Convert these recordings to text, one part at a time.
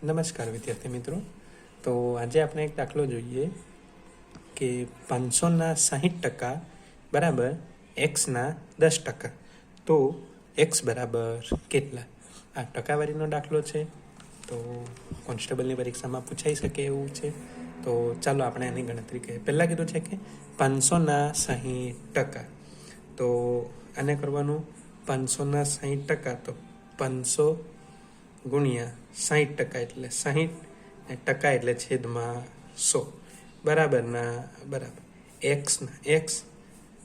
નમસ્કાર વિદ્યાર્થી મિત્રો। તો આજે આપણે એક દાખલો જોઈએ કે 560% બરાબર એક્સના 10%। તો એક્સ બરાબર કેટલા? આ ટકાવારીનો દાખલો છે, તો કોન્સ્ટેબલની પરીક્ષામાં પૂછાઈ શકે એવું છે। તો ચાલો આપણે એની ગણતરી કરીએ। પહેલાં કીધું છે કે 560%। તો આને કરવાનું 560%, તો 500 ગુણ્યા 60% એટલે 60 ને ટકા એટલે છેદમાં 100 બરાબર ના બરાબર એક્સ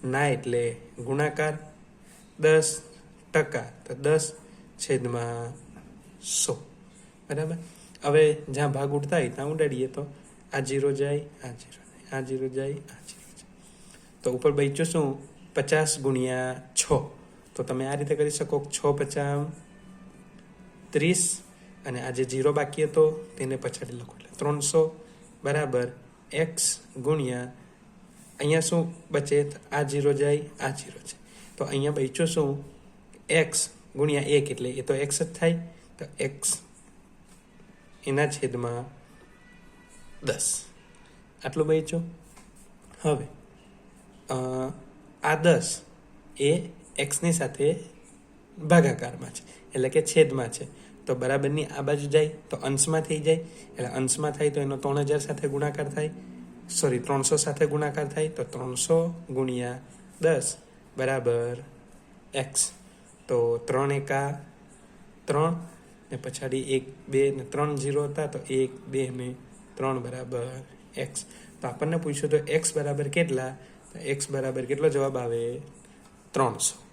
ના એટલે ગુણાકાર 10%, તો 10 છેદમાં 100 બરાબર। હવે જ્યાં ભાગ ઉડતા હોય ત્યાં ઉડાડીએ તો આ 0 જાય, આ 0 જાય, આ 0 જાય, આ 0 જાય, તો ઉપર બચ્યું શું 50 ગુણ્યા 6। તો તમે આ રીતે કરી શકો, 6 50 30 અને આ જે 0 બાકી હતો તેને પછાડી લખો એટલે 300 બરાબર એક્સ ગુણ્યા અહીંયા શું બચે, આ 0 જાય, આ 0 છે, તો અહીંયા બચ્યું શું એક્સ ગુણ્યા 1 એટલે એ તો એક્સ જ થાય, તો એક્સ એના છેદમાં 10 આટલું બચ્યું। હવે આ 10 એ એક્સની સાથે ભાગાકારમાં છે એટલે કે છેદમાં છે, તો બરાબરની આ બાજુ જાય તો અંશમાં થઈ જાય, એટલે અંશમાં થાય તો એનો 3000 સાથે ગુણાકાર થાય, 300 સાથે ગુણાકાર થાય, તો 300 ગુણ્યા 10 બરાબર એક્સ। તો 3 એકા 3 ને પછાડી 1 2 ને 3 0 હતા, તો 1 2 ને 3 બરાબર એક્સ। તો આપણને પૂછ્યું તો એક્સ બરાબર કેટલા, તો એક્સ બરાબર કેટલો જવાબ આવે 300।